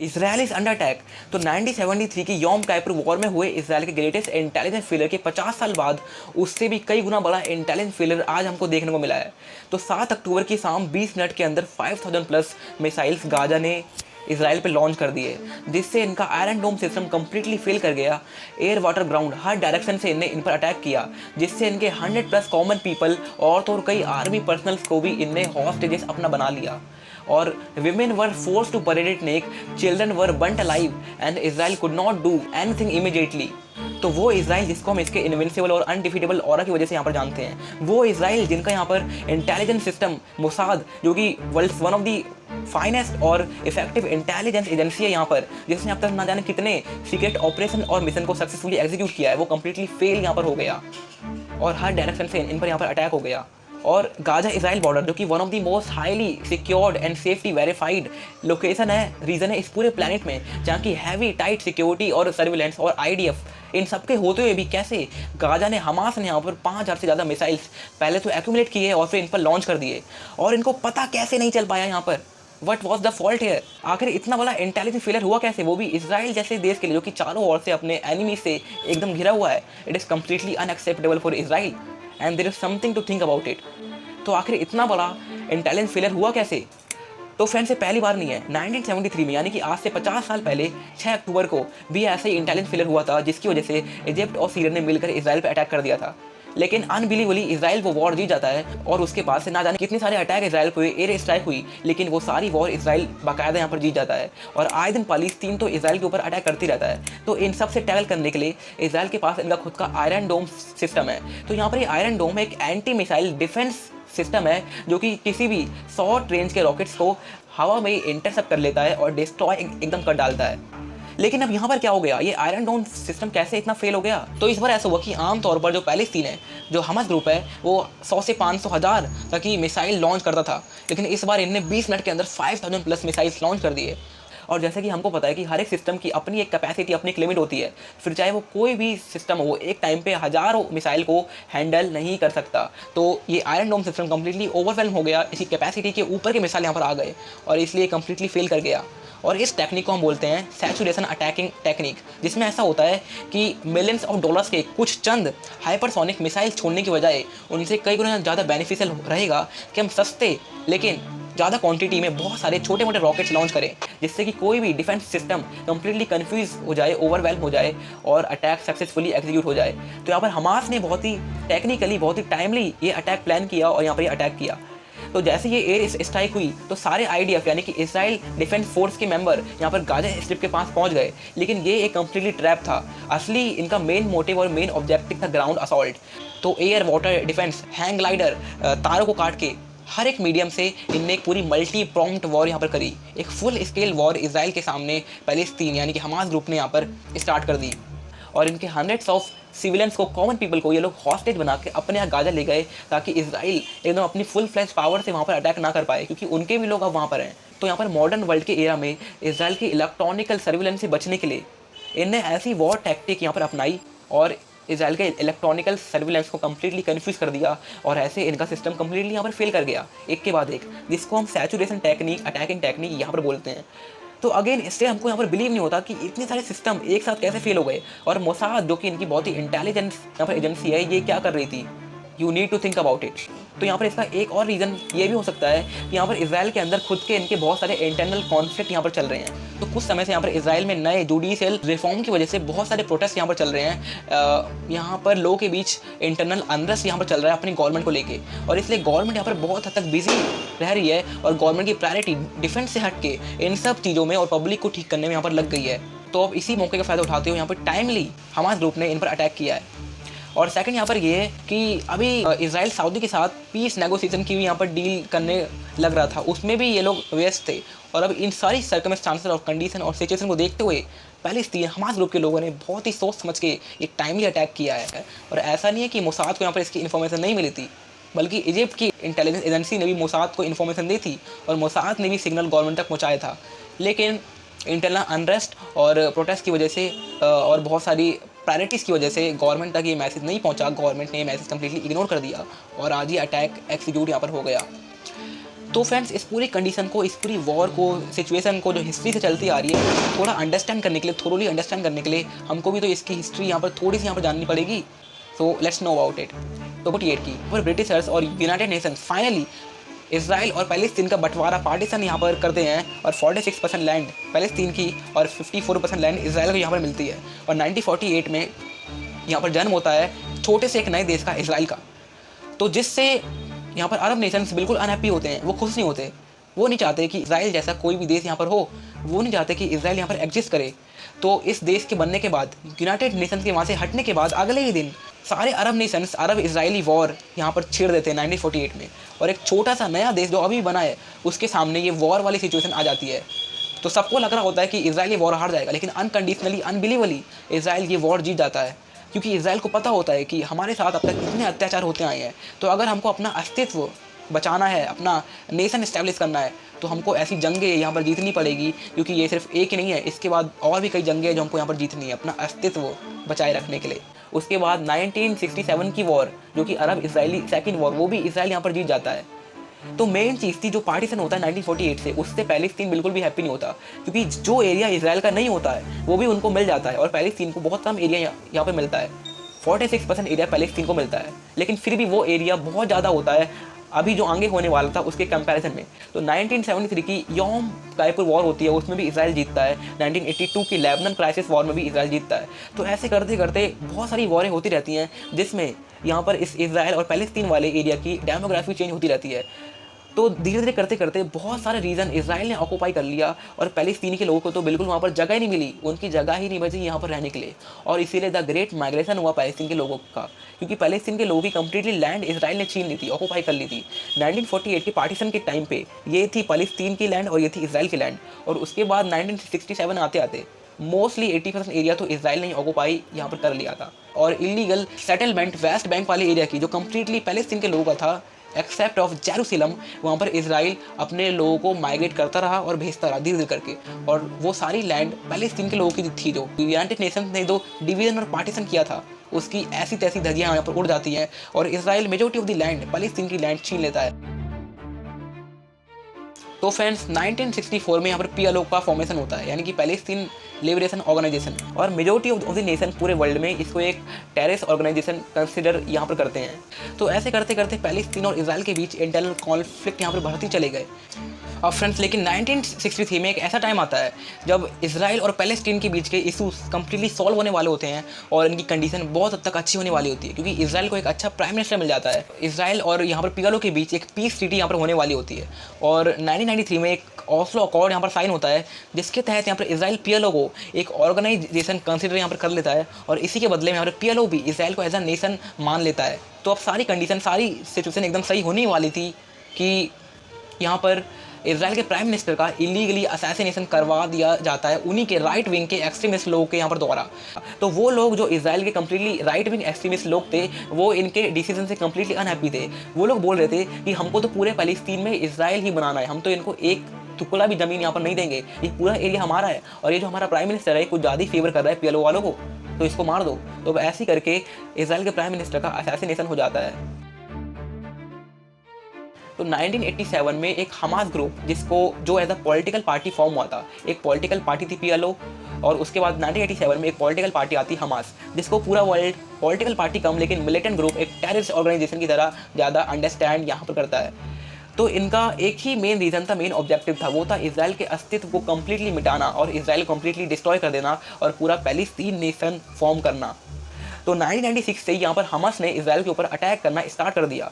Israel is under attack. तो 1973 की योम किपुर वॉर में हुए इसराइल के ग्रेटेस्ट इंटेलिजेंस फेलियर के 50 साल बाद उससे भी कई गुना बड़ा इंटेलिजेंस फेलियर आज हमको देखने को मिला है। तो 7 अक्टूबर की शाम 20 मिनट के अंदर 5000 प्लस मिसाइल्स गाजा ने इसराइल पे लॉन्च कर दिए, जिससे इनका आयरन डोम सिस्टम कंप्लीटली फेल कर गया। एयर वाटर ग्राउंड हर डायरेक्शन से इनने इन पर अटैक किया, जिससे इनके 100 प्लस कॉमन पीपल और तो और कई आर्मी पर्सनल्स को भी इनने हॉस्टेजेस अपना बना लिया। और women were forced to parade neck, children were burnt alive and Israel could not do anything immediately। तो वो इसराइल जिसको हम इसके इनविंसिबल और अनडिफीटेबल ऑरा की वजह से यहाँ पर जानते हैं, वो इसराइल जिनका यहाँ पर इंटेलिजेंस सिस्टम मोसाद, जो कि world's one of the finest और इफेक्टिव इंटेलिजेंस एजेंसी है यहाँ पर, जिसने अब तक ना जाने कितने सीक्रेट ऑपरेशन और मिशन को सक्सेसफुली एग्जीक्यूट किया है, वो कंप्लीटली फेल यहाँ पर हो गया और हर डायरेक्शन से इन पर यहाँ पर अटैक हो गया। और गाजा इसराइल बॉर्डर, जो कि one of the most highly secured and safety verified location है, रीजन है इस पूरे प्लैनेट में, जहाँ की हैवी टाइट सिक्योरिटी और सर्विलेंस और आईडीएफ इन सबके होते हुए भी कैसे गाजा ने, हमास ने यहाँ पर 5000 से ज़्यादा मिसाइल्स पहले तो एक्यूमुलेट किए और फिर इन पर लॉन्च कर दिए, और इनको पता कैसे नहीं चल पाया यहाँ पर what was the fault here. आखिर इतना बड़ा इंटेलिजेंस फेलियर हुआ कैसे, वो भी इसराइल जैसे देश के लिए जो कि चारों ओर से अपने एनिमी से एकदम घिरा हुआ है। It is completely unacceptable for Israel and there is something to think about it. तो आखिर इतना बड़ा इंटेलिजेंस फेलियर हुआ कैसे? तो फ्रेंड्स, ये पहली बार नहीं है। 1973 में, यानी कि आज से 50 साल पहले 6 अक्टूबर को भी ऐसा ही इंटेलिजेंस फेलियर हुआ था, जिसकी वजह से इजिप्ट और सीरिया ने मिलकर इसराइल पर अटैक कर दिया था। लेकिन अनबिलीवली इसराइल वो वॉर जीत जाता है और उसके बाद से ना जाने कितने सारे अटैक इसराइल को हुए, एयर स्ट्राइक हुई, लेकिन वो सारी वॉर इसराइल बाकायदा यहाँ पर जीत जाता है। और आए दिन पालिस्तीन तो इसराइल के ऊपर अटैक करती रहता है। तो इन सब से टैकल करने के लिए इसराइल के पास इनका खुद का आयरन डोम सिस्टम है। तो यहाँ पर ये आयरन डोम एक एंटी मिसाइल डिफेंस सिस्टम है, जो कि किसी भी शॉर्ट रेंज के रॉकेट्स को हवा में इंटरसेप्ट कर लेता है और डिस्ट्रॉय एकदम कर डालता है। लेकिन अब यहाँ पर क्या हो गया, ये आयरन डोम सिस्टम कैसे इतना फेल हो गया? तो इस बार ऐसा हुआ कि आमतौर पर जो पैलेस्तीन है, जो हमास ग्रुप है, वो 100 से 500 हज़ार तक की मिसाइल लॉन्च करता था, लेकिन इस बार इनने 20 मिनट के अंदर 5000 प्लस मिसाइल्स लॉन्च कर दिए। और जैसे कि हमको पता है कि हर एक सिस्टम की अपनी एक कैपेसिटी, अपनी एक लिमिट होती है, फिर चाहे वो कोई भी सिस्टम हो, वो एक टाइम पे हज़ारों मिसाइल को हैंडल नहीं कर सकता। तो ये आयरन डोम सिस्टम कम्प्लीटली ओवरवेल्म हो गया, इसी कैपेसिटी के ऊपर के मिसाइल यहाँ पर आ गए और इसलिए कम्प्लीटली फेल कर गया। और इस टेक्निक को हम बोलते हैं सैचुरेशन अटैकिंग टेक्निक, जिसमें ऐसा होता है कि मिलियंस ऑफ डॉलर्स के कुछ चंद हाइपरसोनिक मिसाइल छोड़ने की बजाय उनसे कई गुना ज़्यादा बेनिफिशियल रहेगा कि हम सस्ते लेकिन ज़्यादा क्वांटिटी में बहुत सारे छोटे मोटे रॉकेट्स लॉन्च करें, जिससे कि कोई भी डिफेंस सिस्टम कंप्लीटली कंफ्यूज हो जाए, ओवरवेल्म हो जाए और अटैक सक्सेसफुली एग्जीक्यूट हो जाए। तो यहाँ पर हमास ने बहुत ही टेक्निकली, बहुत ही टाइमली ये अटैक प्लान किया और यहाँ पर ये अटैक किया। तो जैसे ये एयर स्ट्राइक हुई तो सारे आईडीएफ यानी कि इसराइल डिफेंस फोर्स के मेंबर यहाँ पर गाजा स्ट्रिप के पास पहुँच गए, लेकिन ये एक कम्प्लीटली ट्रैप था। असली इनका मेन मोटिव और मेन ऑब्जेक्टिव था ग्राउंड असॉल्ट। तो air water defence, hang glider, तारों को काट के हर एक मीडियम से इनने एक पूरी मल्टी प्रॉम्प्ट वॉर यहाँ पर करी। एक फुल स्केल वॉर इसराइल के सामने पैलेस्तीन यानी कि हमास ग्रुप ने यहाँ पर स्टार्ट कर दी और इनके हंड्रेड्स ऑफ सिविलियंस को, कॉमन पीपल को ये लोग हॉस्टेज बना के अपने यहाँ गाजा ले गए, ताकि इसराइल एकदम अपनी फुल फ्लैश पावर से वहाँ पर अटैक ना कर पाए, क्योंकि उनके भी लोग अब वहाँ पर हैं। तो यहाँ पर मॉडर्न वर्ल्ड के एरा में इसराइल की इलेक्ट्रॉनिकल सर्विलेंस से बचने के लिए इनने ऐसी वॉर टैक्टिक यहाँ पर अपनाई और इसराइल के इलेक्ट्रॉनिकल सर्विलेंस को कम्प्लीटली कन्फ्यूज कर दिया और ऐसे इनका सिस्टम कम्प्लीटली यहाँ पर फेल कर गया, एक के बाद एक, जिसको हम सैचुरेशन टेक्निक, अटैकिंग टेक्निक यहाँ पर बोलते हैं। तो अगेन इससे हमको यहाँ पर बिलीव नहीं होता कि इतने सारे सिस्टम एक साथ कैसे फेल हो गए। और मोसाद, जो कि इनकी बहुत ही इंटेलिजेंस यहाँ पर एजेंसी है, ये क्या कर रही थी? You need to think about it. तो यहाँ पर इसका एक और रीज़न ये भी हो सकता है कि यहाँ पर इसराइल के अंदर खुद के इनके बहुत सारे इंटरनल कॉन्फ्लिक्ट यहाँ पर चल रहे हैं। तो कुछ समय से यहाँ पर इसराइल में नए जुडिशियल रिफॉर्म की वजह से बहुत सारे प्रोटेस्ट यहाँ पर चल रहे हैं। यहाँ पर लोगों के बीच इंटरनल अनरेस्ट यहाँ पर चल रहा है अपनी गवर्नमेंट को लेके, और इसलिए गवर्नमेंट यहाँ पर बहुत हद तक बिजी रह रही है और गवर्नमेंट की प्रायोरिटी डिफेंस से हट के इन सब चीज़ों में और पब्लिक को ठीक करने में यहाँ पर लग गई है। तो अब इसी मौके का फ़ायदा उठाते हुए यहाँ पर टाइमली हमास ग्रुप ने इन पर अटैक किया है। और सेकंड यहाँ पर ये है कि अभी इसराइल सऊदी के साथ पीस नेगोशिएशन की भी यहाँ पर डील करने लग रहा था, उसमें भी ये लोग व्यस्त थे। और अब इन सारी सर्कमस्टांसेस और कंडीशन और सिचुएशन को देखते हुए पैलेस्तीन हमास ग्रुप के लोगों ने बहुत ही सोच समझ के एक टाइमली अटैक किया है। और ऐसा नहीं है कि मोसाद को यहाँ पर इसकी इन्फॉर्मेशन नहीं मिली थी, बल्कि इजिप्ट की इंटेलिजेंस एजेंसी ने भी मोसाद को इन्फॉर्मेशन दी थी और मोसाद ने भी सिग्नल गवर्नमेंट तक पहुँचाया था। लेकिन इंटरनल अनरेस्ट और प्रोटेस्ट की वजह से और बहुत सारी प्रायोरिटीज़ की वजह से गवर्नमेंट तक ये मैसेज नहीं पहुंचा। गवर्नमेंट ने ये मैसेज कम्प्लीटली इग्नोर कर दिया और आज ये अटैक एक्सिक्यूट यहाँ पर हो गया। तो फ्रेंड्स इस पूरी कंडीशन को, इस पूरी वॉर को, सिचुएशन को जो हिस्ट्री से चलती आ रही है, थोड़ा अंडरस्टैंड करने के लिए, थोड़ी अंडरस्टैंड करने के लिए हमको भी तो इसकी हिस्ट्री यहाँ पर थोड़ी सी यहाँ पर जाननी पड़ेगी। So let's know about it. तो 48 की और ब्रिटिशर्स और यूनाइटेड नेशंस फाइनली इसराइल और पैलेस्तीन का बंटवारा, पार्टीशन यहाँ पर करते हैं और 46% लैंड पैलेस्तीन की और 54% लैंड इसराइल को यहाँ पर मिलती है। और 1948 में यहाँ पर जन्म होता है छोटे से एक नए देश का, इसराइल का। तो जिससे यहाँ पर अरब नेशंस बिल्कुल अनहैप्पी होते हैं, वो खुश नहीं होते, वो नहीं चाहते कि इसराइल जैसा कोई भी देश यहाँ पर हो, वो नहीं चाहते कि इसराइल यहाँ पर एग्जिस्ट करे। तो इस देश के बनने के बाद, यूनाइटेड नेशंस के वहाँ से हटने के बाद अगले ही दिन सारे अरब नेशंस अरब इजरायली वॉर यहाँ पर छेड़ देते हैं 1948 में। और एक छोटा सा नया देश जो अभी बना है उसके सामने ये वॉर वाली सिचुएशन आ जाती है। तो सबको लग रहा होता है कि इसराइल ये वॉर हार जाएगा, लेकिन अनकंडीशनली, अनबिलीवली इसराइल ये वॉर जीत जाता है। क्योंकि इसराइल को पता होता है कि हमारे साथ अब तक इतने अत्याचार होते आए हैं, तो अगर हमको अपना अस्तित्व बचाना है, अपना नेशन इस्टेब्लिश करना है, तो हमको ऐसी जंगें यहाँ पर जीतनी पड़ेगी। क्योंकि ये सिर्फ एक ही नहीं है, इसके बाद और भी कई जंगें हैं जो हमको यहाँ पर जीतनी है अपना अस्तित्व बचाए रखने के लिए। उसके बाद 1967 की वॉर, जो कि अरब इसराइली सेकेंड वॉर, वो भी इसराइल यहाँ पर जीत जाता है। तो मेन चीज़ थी जो पार्टीशन होता है 1948 से, उससे पैलेस्तीन बिल्कुल भी हैप्पी नहीं होता। क्योंकि जो एरिया इसराइल का नहीं होता है वो भी उनको मिल जाता है, और पैलेस्तीन को बहुत कम एरिया यहाँ पर मिलता है। 46% एरिया पैलेस्तीन को मिलता है, लेकिन फिर भी वो एरिया बहुत ज़्यादा होता है अभी जो आगे होने वाला था उसके कंपैरिजन में। तो 1973 की योम किपुर वॉर होती है, उसमें भी इसराइल जीतता है। 1982 की लेबनान क्राइसिस वॉर में भी इसराइल जीतता है। तो ऐसे करते करते बहुत सारी वॉरें होती रहती हैं, जिसमें यहाँ पर इस इसराइल और पैलेस्तीन वाले एरिया की डेमोग्राफी चेंज होती रहती है। तो धीरे धीरे करते करते बहुत सारे रीजन इसराइल ने ऑक्यूपाई कर लिया, और पैलेस्तीनी के लोगों को तो बिल्कुल वहाँ पर जगह ही नहीं मिली, उनकी जगह ही नहीं बची यहाँ पर रहने के लिए। और इसीलिए द ग्रेट माइग्रेशन हुआ पैलेस्तीन के लोगों का, क्योंकि पैलेस्तीन के लोगों की कंप्लीटली लैंड इसराइल ने छीन ली थी, ऑक्यूपाई कर ली थी। 1948 के पार्टीशन के टाइम पे ये थी पैलेस्तीन की लैंड और ये थी इसराइल की लैंड। और उसके बाद 1967 आते आते मोस्टली 80% एरिया तो इसराइल ने ऑक्यूपाई यहाँ पर कर लिया था। और इलीगल सेटलमेंट वेस्ट बैंक वाले एरिया की, जो कम्प्लीटली पैलेस्तीन के लोगों का था एक्सेप्ट ऑफ जेरूसलम, वहाँ पर इसराइल अपने लोगों को माइग्रेट करता रहा और भेजता रहा धीरे धीरे करके। और वो सारी लैंड पैलेस्तीन के लोगों की थी। जो यूनाइटेड नेशंस ने जो डिवीजन और पार्टीशन किया था, उसकी ऐसी तैसी धज्जियाँ यहाँ पर उड़ जाती हैं, और Israel majority of the land, Palestine की लैंड छीन लेता है। तो फ्रेंड्स 1964 में यहाँ पर PLO का फॉर्मेशन होता है, यानी कि पैलेस्तीन लिबरेशन ऑर्गेनाइजेशन। और मेजोरिटी ऑफ द नेशन पूरे वर्ल्ड में इसको एक टेररिस्ट ऑर्गेनाइजेशन कंसिडर यहाँ पर करते हैं। तो ऐसे करते करते पैलेस्तीन और इसराइल के बीच इंटरनल कॉन्फ्लिक्ट यहाँ पर बढ़ते चले गए। अब फ्रेंड्स लेकिन 1963 में एक ऐसा टाइम आता है जब इसराइल और पैलेस्टीन के बीच के इशूज कंप्लीटली सॉल्व होने वाले होते हैं, और इनकी कंडीशन बहुत हद तक अच्छी होने वाली होती है, क्योंकि इसराइल को एक अच्छा प्राइम मिनिस्टर मिल जाता है। इसराइल और यहाँ पर PLO के बीच एक पीस ट्रीटी यहाँ पर होने वाली होती है। और 1993 में एक ऑस्लो अकॉर्ड यहाँ पर साइन होता है, जिसके तहत यहाँ पर इसराइल PLO को एक ऑर्गेनाइजेशन कंसिडर यहाँ पर कर लेता है, और इसी के बदले में यहाँ पर PLO भी इसराइल को एज अ नेशन मान लेता है। तो अब सारी कंडीशन, सारी सिचुएशन एकदम सही होने वाली थी कि यहाँ पर इसराइल के प्राइम मिनिस्टर का इलीगली असैसिनेशन करवा दिया जाता है उन्हीं के राइट विंग के एक्सट्रीमिस्ट लोगों के यहाँ पर द्वारा। तो वो लोग जो इसराइल के कम्प्लीटली राइट विंग एक्सट्रीमिस्ट लोग थे, वो इनके डिसीजन से कम्प्लीटली अनहैप्पी थे। वो लोग बोल रहे थे कि हमको तो पूरे पैलेस्तीन में इसराइल ही बनाना है, हम तो इनको एक टुकड़ा भी ज़मीन यहाँ पर नहीं देंगे, ये पूरा एरिया हमारा है, और ये जो हमारा प्राइम मिनिस्टर है कुछ ज़्यादा ही फेवर कर रहा है PLO वालों को, तो इसको मार दो। तो ऐसे करके इसराइल के प्राइम मिनिस्टर का असैसिनेशन हो जाता है। तो 1987 में एक हमास ग्रुप, जिसको जो as a political party form हुआ था, एक पॉलिटिकल पार्टी थी PLO, और उसके बाद 1987 में एक पॉलिटिकल पार्टी आती हमास, जिसको पूरा वर्ल्ड पॉलिटिकल पार्टी कम लेकिन मिलिटेंट ग्रुप, एक टेररिस्ट ऑर्गेनाइजेशन की तरह ज़्यादा अंडरस्टैंड यहाँ पर करता है। तो इनका एक ही मेन रीज़न था, मेन ऑब्जेक्टिव था, वो था इसराइल के अस्तित्व को कम्प्लीटली मिटाना और इसराइल को कम्प्लीटली डिस्ट्रॉय कर देना और पूरा पैलेस्तीन नेशन फॉर्म करना। तो 1996 से यहाँ पर हमास ने इसराइल के ऊपर अटैक करना स्टार्ट कर दिया।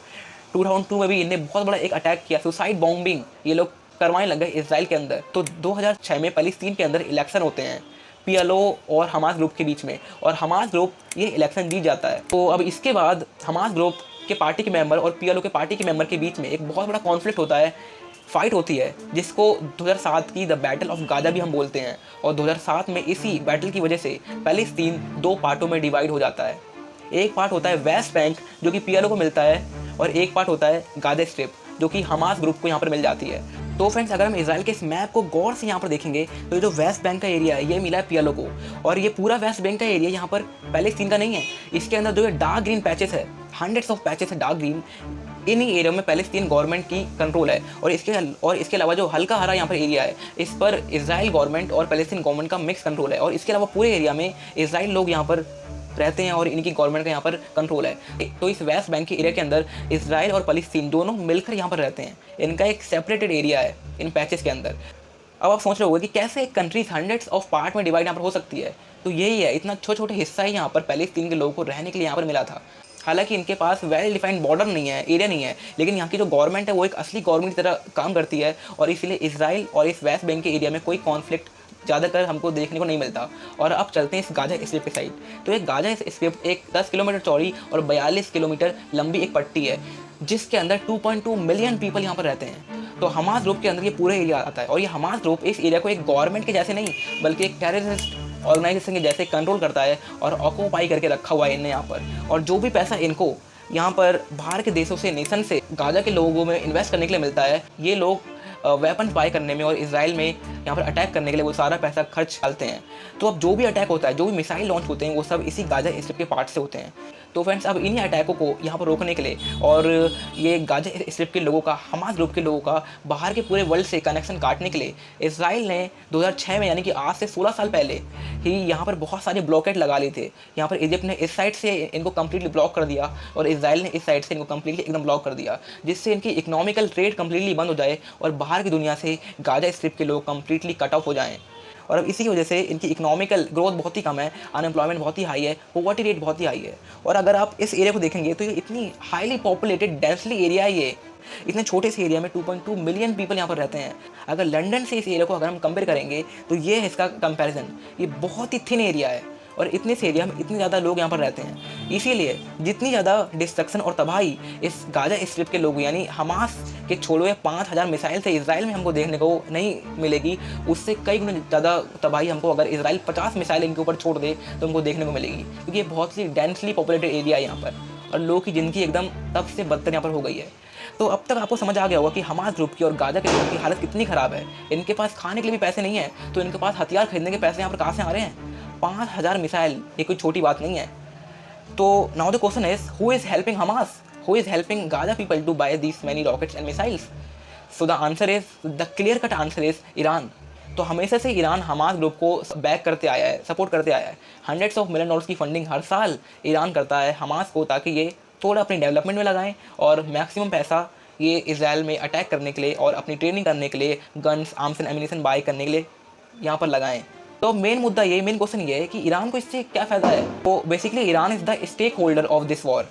2002 में भी इन्हें बहुत बड़ा एक अटैक किया, सुसाइड बॉम्बिंग ये लोग करवाने लग गए इसराइल के अंदर। तो 2006 में पैलेस्तीन के अंदर इलेक्शन होते हैं PLO और हमास ग्रुप के बीच में, और हमास ग्रुप ये इलेक्शन जीत जाता है। तो अब इसके बाद हमास ग्रुप के पार्टी के मेंबर और PLO के पार्टी के मेंबर के बीच में एक बहुत बड़ा कॉन्फ्लिक्ट होता है, फाइट होती है, जिसको 2007 की द बैटल ऑफ गाजा भी हम बोलते हैं। और 2007 में इसी बैटल की वजह से पैलेस्तीन दो पार्टों में डिवाइड हो जाता है। एक पार्ट होता है वेस्ट बैंक जो कि PLO को मिलता है, और एक पार्ट होता है गाजा स्ट्रिप जो कि हमास ग्रुप को यहाँ पर मिल जाती है। तो फ्रेंड्स अगर हम इसराइल के इस मैप को गौर से यहाँ पर देखेंगे तो ये जो वेस्ट बैंक का एरिया है ये मिला है PLO को, और ये पूरा वेस्ट बैंक का एरिया यहाँ पर पैलेस्तीन का नहीं है। इसके अंदर जो ये डार्क ग्रीन पैचेस है, हंड्रेड्स ऑफ पैचेस है डार्क ग्रीन, इन्हीं एरिया में पैलेस्टीन गवर्नमेंट की कंट्रोल है। और इसके अलावा जो हल्का हरा यहाँ पर एरिया है, इस पर इजराइल गवर्नमेंट और पैलेस्टीन गवर्नमेंट का मिक्स कंट्रोल है। और इसके अलावा पूरे एरिया में इजराइल लोग यहाँ पर रहते हैं और इनकी गवर्नमेंट का यहाँ पर कंट्रोल है। तो इस वेस्ट बैंक के एरिया के अंदर इजराइल और पैलेस्टीन दोनों मिलकर यहाँ पर रहते हैं। इनका एक सेपरेटेड एरिया है इन पैचेस के अंदर। अब आप सोच रहे होंगे कि कैसे एक कंट्री हंड्रेड्स ऑफ पार्ट में डिवाइड यहाँ पर हो सकती है। तो यही है, इतना छोटे छोटे हिस्सा ही यहाँ पर पैलेस्टीन के लोगों को रहने के लिए यहाँ पर मिला था। हालांकि इनके पास वेल डिफाइंड बॉर्डर नहीं है, एरिया नहीं है, लेकिन यहाँ की जो गवर्नमेंट है वो एक असली गवर्नमेंट की तरह काम करती है। और इसीलिए इजराइल और इस वेस्ट बैंक के एरिया में कोई कॉन्फ्लिक्ट ज़्यादातर हमको देखने को नहीं मिलता। और अब चलते हैं इस गाजा स्ट्रिप की साइड। तो एक गाजा स्ट्रिप एक 10 किलोमीटर चौड़ी और 42 किलोमीटर लंबी एक पट्टी है, जिसके अंदर 2.2 मिलियन पीपल यहाँ पर रहते हैं। तो हमास ग्रुप के अंदर ये पूरा एरिया आता है। और ये हमास ग्रुप इस एरिया को एक गवर्नमेंट के जैसे नहीं बल्कि एक टेररिस्ट ऑर्गेनाइजेशन के जैसे कंट्रोल करता है और ऑक्यूपाई करके रखा हुआ है इन्हें यहाँ पर। और जो भी पैसा इनको यहाँ पर बाहर के देशों से, नेशन से गाजा के लोगों में इन्वेस्ट करने के लिए मिलता है, ये लोग वेपन्स बाय करने में और इजराइल में यहाँ पर अटैक करने के लिए वो सारा पैसा खर्च डालते हैं। तो अब जो भी अटैक होता है, जो भी मिसाइल लॉन्च होते हैं, वो सब इसी गाजा स्ट्रिप के पार्ट से होते हैं। तो फ्रेंड्स, अब इन्हीं अटैकों को यहाँ पर रोकने के लिए और ये गाजा स्ट्रिप के लोगों का, हमास ग्रुप के लोगों का बाहर के पूरे वर्ल्ड से कनेक्शन काटने के लिए इजराइल ने 2006 में, यानी कि आज से 16 साल पहले ही यहाँ पर बहुत सारे ब्लॉकेट लगा लिए थे। यहाँ पर इजिप्ट ने इस साइड से इनको कम्प्लीटली ब्लॉक कर दिया और इजराइल ने इस साइड से इनको कम्प्लीटली एकदम ब्लॉक कर दिया, जिससे इनकी इकोनॉमिकल ट्रेड कम्प्लीटली बंद हो जाए और बाहर की दुनिया से गाजा स्ट्रिप के लोग कम्प्लीटली कट ऑफ हो जाएँ। और अब इसी की वजह से इनकी इकोनॉमिकल ग्रोथ बहुत ही कम है, अनएम्प्लॉयमेंट बहुत ही हाई है, पॉवर्टी रेट बहुत ही हाई है। और अगर आप इस एरिया को देखेंगे तो ये इतनी हाईली पॉपुलेटेड डेंसली एरिया है। ये इतने छोटे से एरिया में 2.2 मिलियन पीपल यहाँ पर रहते हैं। अगर लंदन से इस एरिया को अगर हम कंपेयर करेंगे तो ये है इसका कंपैरिजन। ये बहुत ही थिन एरिया है और इतने से एरिया में इतने ज़्यादा लोग यहाँ पर रहते हैं। इसीलिए जितनी ज़्यादा डिस्ट्रक्शन और तबाही इस गाजा स्ट्रिप के लोग यानी हमास के छोड़े हुए 5000 मिसाइल से इजराइल में हमको देखने को नहीं मिलेगी, उससे कई गुना ज़्यादा तबाही हमको अगर इजराइल 50 मिसाइल इनके ऊपर छोड़ दे तो हमको देखने को मिलेगी। क्योंकि ये बहुत ही डेंसली पॉपुलेटेड एरिया है यहाँ पर और लोगों की ज़िंदगी एकदम तब से बदतर यहाँ पर हो गई है। तो अब तक आपको समझ आ गया होगा कि हमास ग्रुप की और गाजा के लोगों की हालत कितनी ख़राब है। इनके पास खाने के लिए भी पैसे नहीं है, तो इनके पास हथियार खरीदने के पैसे यहाँ पर कहाँ से आ रहे हैं? 5000 मिसाइल, ये कोई छोटी बात नहीं है। तो now the question is, who is helping Hamas? Who is helping Gaza people to buy these many rockets and missiles? So the answer is, the clear cut answer is Iran. तो हमेशा से ईरान हमास ग्रुप को back करते आया है, support करते आया है। $100 of millions की फंडिंग हर साल ईरान करता है हमास को, ताकि ये थोड़ा अपनी डेवलपमेंट में लगाएं और मैक्सिमम पैसा ये इजराइल में अटैक करने के लिए और अपनी ट्रेनिंग करने के लिए, guns, arms and ammunition buy करने के लिए यहाँ पर लगाएं। तो मेन क्वेश्चन ये है कि ईरान को इससे क्या फ़ायदा है। तो basically Iran is the stakeholder of this war.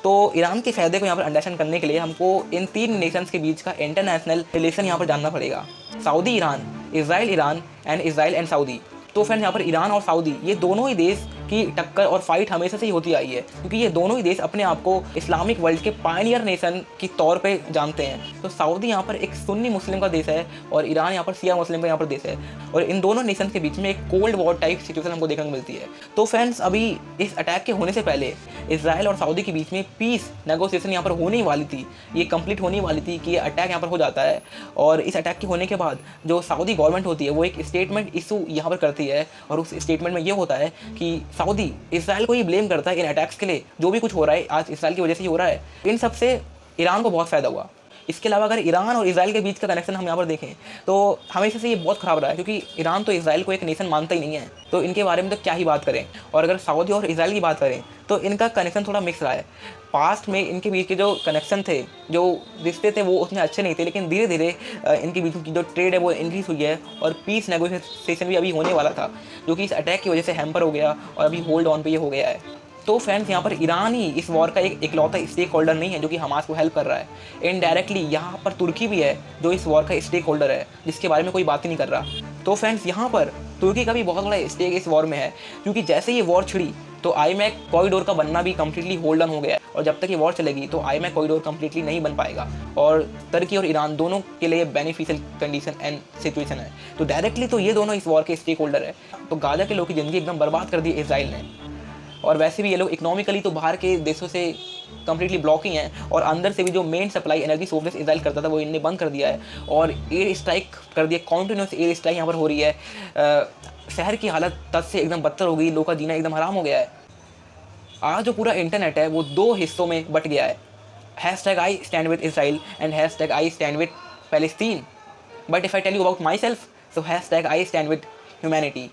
तो ईरान के फ़ायदे को यहाँ पर अंडरस्टैंड करने के लिए हमको इन 3 नेशंस के बीच का इंटरनेशनल रिलेशन यहाँ पर जानना पड़ेगा। Saudi Iran, Israel Iran and Israel and Saudi. तो फ्रेंड्स, यहाँ पर ईरान और सऊदी ये दोनों ही देश की टक्कर और फाइट हमेशा से ही होती आई है, क्योंकि ये दोनों ही देश अपने आप को इस्लामिक वर्ल्ड के पायनियर नेशन के तौर पे जानते हैं। तो सऊदी यहाँ पर एक सुन्नी मुस्लिम का देश है और ईरान यहाँ पर शिया मुस्लिम का यहाँ पर देश है। और इन दोनों नेशन के बीच में एक कोल्ड वॉर टाइप सिचुएशन हमको देखने को मिलती है। तो फ्रेंड्स, अभी इस अटैक के होने से पहले इजराइल और सऊदी के बीच में पीस नेगोशिएशन यहाँ पर होने वाली थी, ये कंप्लीट होने वाली थी कि ये अटैक यहाँ पर हो जाता है। और इस अटैक के होने के बाद जो सऊदी गवर्नमेंट होती है वो एक स्टेटमेंट इशू यहाँ पर करती है और उस स्टेटमेंट में ये होता है कि सऊदी इजराइल को ही ब्लेम करता है इन अटैक्स के लिए। जो भी कुछ हो रहा है आज इजराइल की वजह से ही हो रहा है। इन सब से ईरान को बहुत फ़ायदा हुआ। इसके अलावा अगर ईरान और इजराइल के बीच का कनेक्शन हम यहाँ पर देखें तो हमेशा से ये बहुत ख़राब रहा है, क्योंकि ईरान तो इजराइल को एक नेशन मानता ही नहीं है। तो इनके बारे में तो क्या ही बात करें। और अगर सऊदी और इजराइल की बात करें तो इनका कनेक्शन थोड़ा मिक्स रहा है। पास्ट में इनके बीच के जो कनेक्शन थे, जो रिश्ते थे, वो उतने अच्छे नहीं थे, लेकिन धीरे धीरे इनके बीच की जो ट्रेड है वो इंक्रीज़ हुई है और पीस नेगोशिएशन भी अभी होने वाला था, जो कि इस अटैक की वजह से हैम्पर हो गया और अभी होल्ड ऑन पे ये हो गया है। तो फ्रेंड्स, यहाँ पर ईरान ही इस वॉर का एक इकलौता स्टेक होल्डर नहीं है जो कि हमास को हेल्प कर रहा है। इनडायरेक्टली यहाँ पर तुर्की भी है जो इस वॉर का स्टेक होल्डर है, जिसके बारे में कोई बात ही नहीं कर रहा। तो फ्रेंड्स, यहाँ पर तुर्की का भी बहुत बड़ा स्टेक इस वॉर में है, क्योंकि जैसे ये वॉर छिड़ी तो आईमैक कॉरिडोर का बनना भी कम्प्लीटली होल्ड ऑन हो गया है। और जब तक ये वॉर चलेगी तो आईमैक कॉरिडोर कम्प्लीटली नहीं बन पाएगा और तुर्की और ईरान दोनों के लिए बेनिफिशियल कंडीशन एंड सिचुएशन है। तो डायरेक्टली तो ये दोनों इस वॉर के स्टेक होल्डर है। तो गाजा के लोगों की ज़िंदगी एकदम बर्बाद कर दी इसराइल ने। और वैसे भी ये लोग इकोनॉमिकली तो बाहर के देशों से कम्प्लीटली ब्लॉक ही हैं और अंदर से भी जो main supply energy sources Israel करता था वो इनने बंद कर दिया है और एयर स्ट्राइक कर दिया। कॉन्टिन्यूस एयर स्ट्राइक यहाँ पर हो रही है। शहर की हालत तद से एकदम बदतर हो गई, लोगों का जीना एकदम हराम हो गया है। आज जो पूरा इंटरनेट है वो 2 हिस्सों में बट गया है। hashtag I stand with Israel and hashtag I stand with Palestine. But if I tell you about myself, so hashtag I stand with humanity.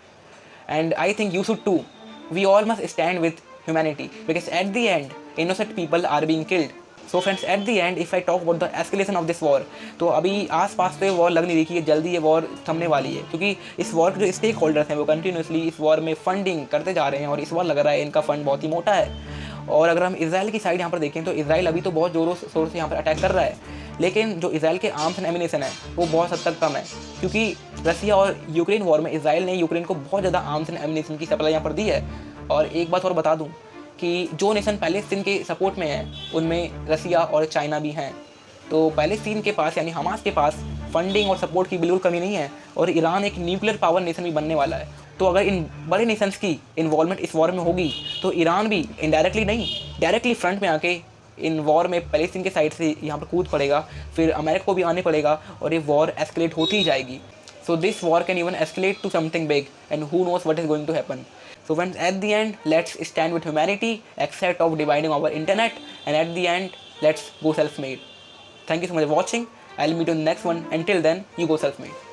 And I think you should too. We all must stand with humanity because at the end, innocent people are being killed. So friends, at the end, if I talk about the escalation of this war, तो अभी आस पास तो ये war लग नहीं रही कि जल्दी ये वॉर थमने वाली है, क्योंकि इस वॉर के जो स्टेक होल्डर्स हैं वो कंटिन्यूसली इस वॉर में फंडिंग करते जा रहे हैं और इस बार लग रहा है इनका फंड बहुत ही मोटा है। और अगर हम इसराइल की साइड यहाँ पर देखें तो इसराइल अभी तो बहुत जोरों शोर से यहाँ पर अटैक कर रहा है, लेकिन जो इसराइल के आर्म्स एंड एमिनेशन है वो बहुत हद तक कम है, क्योंकि रसिया और यूक्रेन वॉर में इसराइल ने यूक्रेन को बहुत ज़्यादा आर्म्स एंड एमिनेशन की सप्लाई यहाँ पर दी है। और एक बात और बता दूँ कि जो नेशन पैलेस्तीन के सपोर्ट में है उनमें रसिया और चाइना भी हैं। तो पैलेस्तीन के पास यानी हमास के पास फंडिंग और सपोर्ट की बिल्कुल कमी नहीं है और ईरान एक न्यूक्लियर पावर नेशन भी बनने वाला है। तो अगर इन बड़े नेशंस की इन्वॉल्वमेंट इस वॉर में होगी तो ईरान भी इनडायरेक्टली नहीं डायरेक्टली फ्रंट में आके इन वॉर में पैलेस्तीन के साइड से यहाँ पर कूद पड़ेगा, फिर अमेरिका को भी आने पड़ेगा और ये वॉर एस्केलेट होती ही जाएगी। So this war can even escalate to something big and who knows what is going to happen. So friends, at the end, let's stand with humanity, except of dividing our internet, and at the end, let's go self-made. Thank you so much for watching. I'll meet you in the next one. Until then, you go self-made.